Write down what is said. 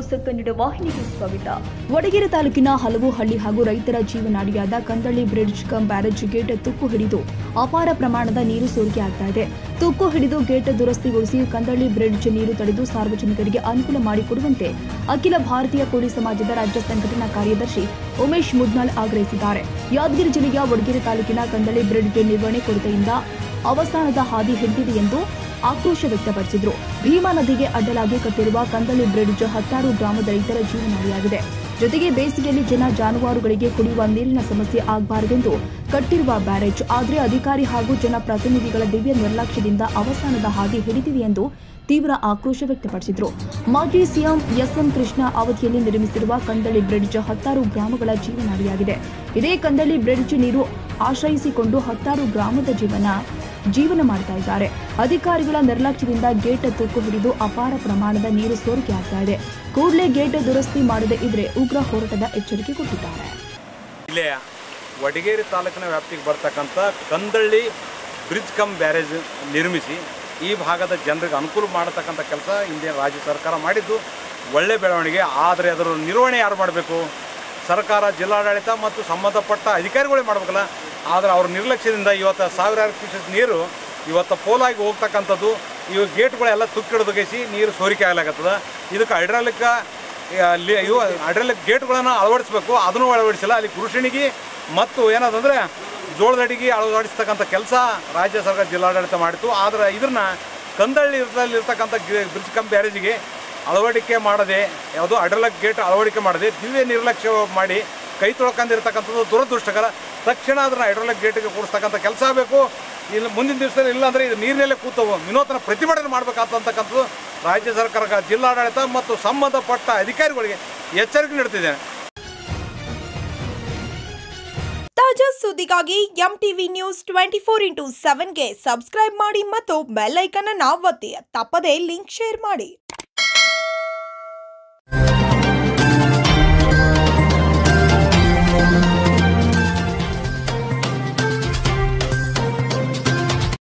News Kannada ವಾಹಿನಿಗೆ ಸ್ವಾಗತ. ವಡಗೇರಿ ತಾಲೂಕಿನ ಹಲವು ಹಳ್ಳಿ ಹಾಗೂ ರೈತರ ಜೀವನಾಡಿಯಾದ ಕಂದಳ್ಳಿ ಬ್ರಿಡ್ಜ್ ಕಮ್ ಬ್ಯಾರೇಜ್ ಗೇಟ್ ತುಕ್ಕು ಹಿಡಿದು ಅಪಾರ ಪ್ರಮಾಣದ ನೀರು ಸೋರಿಕೆ ಆಗ್ತಾ ಇದೆ. ತುಕ್ಕು ಹಿಡಿದು ಗೇಟ್ ದುರಸ್ತಿಗೊಳಿಸಿ ಕಂದಳ್ಳಿ ಬ್ರಿಡ್ಜ್ ನೀರು ತಡೆದು ಸಾರ್ವಜನಿಕರಿಗೆ ಅನುಕೂಲ ಮಾಡಿಕೊಡುವಂತೆ ಅಖಿಲ ಭಾರತೀಯ ಕೋಳಿ ಸಮಾಜದ ರಾಜ್ಯ ಸಂಘಟನಾ ಕಾರ್ಯದರ್ಶಿ ಉಮೇಶ್ ಮುದ್ನಾಳ್ ಆಗ್ರಹಿಸಿದ್ದಾರೆ. ಯಾದಗಿರಿ ಜಿಲ್ಲೆಯ ವಡಗೇರಿ ತಾಲೂಕಿನ ಕಂದಳ್ಳಿ ಬ್ರಿಡ್ಜ್ ನಿರ್ವಹಣೆ ಕೊರತೆಯಿಂದ ಅವಸಾನದ ಹಾದಿ ಹಿಡಿದಿದೆ ಎಂದು ಆಕ್ರೋಶ ವ್ಯಕ್ತಪಡಿಸಿದರು. ಭೀಮಾ ನದಿಗೆ ಅಡ್ಡಲಾಗಿ ಕಟ್ಟಿರುವ ಕಂದಳ್ಳಿ ಬ್ರಿಡ್ಜ್ ಹತ್ತಾರು ಗ್ರಾಮದ ರೈತರ ಜೀವನಾಡಿಯಾಗಿದೆ. ಜೊತೆಗೆ ಬೇಸಿಗೆಯಲ್ಲಿ ಜನ ಜಾನುವಾರುಗಳಿಗೆ ಕುಡಿಯುವ ನೀರಿನ ಸಮಸ್ಯೆ ಆಗಬಾರದೆಂದು ಕಟ್ಟಿರುವ ಬ್ಯಾರೇಜ್ ಆದರೆ ಅಧಿಕಾರಿ ಹಾಗೂ ಜನಪ್ರತಿನಿಧಿಗಳ ದಿವ್ಯ ನಿರ್ಲಕ್ಷ್ಯದಿಂದ ಅವಸಾನದ ಹಾದಿ ಹಿಡಿದಿದೆ ಎಂದು ತೀವ್ರ ಆಕ್ರೋಶ ವ್ಯಕ್ತಪಡಿಸಿದರು. ಮಾಜಿ ಸಿಎಂ ಎಸ್ಎಂ ಕೃಷ್ಣ ಅವಧಿಯಲ್ಲಿ ನಿರ್ಮಿಸಿರುವ ಕಂದಳ್ಳಿ ಬ್ರಿಡ್ಜ್ ಹತ್ತಾರು ಗ್ರಾಮಗಳ ಜೀವನಾಡಿಯಾಗಿದೆ. ಇದೇ ಕಂದಳ್ಳಿ ಬ್ರಿಡ್ಜ್ ನೀರು ಆಶ್ರಯಿಸಿಕೊಂಡು ಹತ್ತಾರು ಗ್ರಾಮದ ಜೀವನ ಮಾಡ್ತಾ ಇದ್ದಾರೆ. ಅಧಿಕಾರಿಗಳ ನಿರ್ಲಕ್ಷ್ಯದಿಂದ ಗೇಟ್ ತುಕ್ಕು ಹಿಡಿದು ಅಪಾರ ಪ್ರಮಾಣದ ನೀರು ಸೋರಿಕೆ ಆಗ್ತಾ ಇದೆ. ಕೂಡಲೇ ಗೇಟ್ ದುರಸ್ತಿ ಮಾಡದೇ ಇದ್ರೆ ಉಗ್ರ ಹೋರಾಟದ ಎಚ್ಚರಿಕೆ ಕೊಟ್ಟಿದ್ದಾರೆ. ಜಿಲ್ಲೆಯ ವಡಗೇರಿ ತಾಲೂಕಿನ ವ್ಯಾಪ್ತಿಗೆ ಬರ್ತಕ್ಕಂಥ ಕಂದಳ್ಳಿ ಬ್ರಿಡ್ಜ್ ಕಮ್ ಬ್ಯಾರೇಜ್ ನಿರ್ಮಿಸಿ ಈ ಭಾಗದ ಜನರಿಗೆ ಅನುಕೂಲ ಮಾಡತಕ್ಕಂಥ ಕೆಲಸ ಇಂದಿನ ರಾಜ್ಯ ಸರ್ಕಾರ ಮಾಡಿದ್ದು ಒಳ್ಳೆ ಬೆಳವಣಿಗೆ. ಆದರೆ ಅದರ ನಿರ್ವಹಣೆ ಯಾರು ಮಾಡಬೇಕು? ಸರ್ಕಾರ, ಜಿಲ್ಲಾಡಳಿತ ಮತ್ತು ಸಂಬಂಧಪಟ್ಟ ಅಧಿಕಾರಿಗಳೇ ಮಾಡಬೇಕಲ್ಲ. ಆದರೆ ಅವ್ರ ನಿರ್ಲಕ್ಷ್ಯದಿಂದ ಇವತ್ತು ಸಾವಿರಾರು ಕ್ಯೂಸೆಕ್ ನೀರು ಇವತ್ತು ಪೋಲಾಗಿ ಹೋಗ್ತಕ್ಕಂಥದ್ದು. ಇವು ಗೇಟ್ಗಳೆಲ್ಲ ತುಕ್ಕಿಡಿದಗಿಸಿ ನೀರು ಸೋರಿಕೆ ಆಗಲಾಗತ್ತದ. ಇದಕ್ಕೆ ಹೈಡ್ರಾಲಿಕ್ ಗೇಟ್ಗಳನ್ನು ಅಳವಡಿಸಬೇಕು, ಅದನ್ನು ಅಳವಡಿಸಿಲ್ಲ. ಅಲ್ಲಿ ಕೃಷಿಣಿಗೆ ಮತ್ತು ಏನದಂದರೆ ಜೋಳದ ಅಡಿಗೆ ಅಳವಡಿಸ್ತಕ್ಕಂಥ ಕೆಲಸ ರಾಜ್ಯ ಸರ್ಕಾರ, ಜಿಲ್ಲಾಡಳಿತ ಮಾಡಿತು. ಆದರೆ ಇದನ್ನು ಕಂದಳ್ಳಿರ್ತಕ್ಕಂಥ ಬ್ರಿಡ್ಜ್ ಕಮ್ ಬ್ಯಾರೇಜಿಗೆ ಅಳವಡಿಕೆ ಮಾಡದೆ, ಯಾವುದೋ ಹೈಡ್ರಾಲಿಕ್ ಗೇಟ್ ಅಳವಡಿಕೆ ಮಾಡದೆ ದಿವ್ಯ ನಿರ್ಲಕ್ಷ್ಯ ಮಾಡಿ ಕೈ ತೊಳ್ಕೊಂಡಿರ್ತಕ್ಕಂಥದ್ದು ದುರದೃಷ್ಟಕರ. ತಕ್ಷಣ ಅದನ್ನು ಹೈಡ್ರಾಲಿಕ್ ಗೇಟಿಗೆ ಕೂಡಿಸ್ತಕ್ಕಂಥ ಕೆಲಸ ಆಗಬೇಕು. ಇಲ್ಲಿ ಮುಂದಿನ ದಿವಸದಲ್ಲಿ ಇಲ್ಲಾಂದರೆ ಇದು ನೀರಿನಲ್ಲೇ ಕೂತವು ವಿನೂತನ ಪ್ರತಿಭಟನೆ ಮಾಡಬೇಕಾದಂತಕ್ಕಂಥದ್ದು ರಾಜ್ಯ ಸರ್ಕಾರ, ಜಿಲ್ಲಾಡಳಿತ ಮತ್ತು ಸಂಬಂಧಪಟ್ಟ ಅಧಿಕಾರಿಗಳಿಗೆ ಎಚ್ಚರಿಕೆ ನೀಡುತ್ತಿದ್ದೇನೆ. ತಾಜಾ ಸುದ್ದಿಗಾಗಿ MTV ನ್ಯೂಸ್ 24x7ಗೆ ಸಬ್ಸ್ಕ್ರೈಬ್ ಮಾಡಿ ಮತ್ತು ಬೆಲ್ ಐಕಾನ್ ಅನ್ನು ಒತ್ತಿ. ತಪ್ಪದೇ ಲಿಂಕ್ ಶೇರ್ ಮಾಡಿ.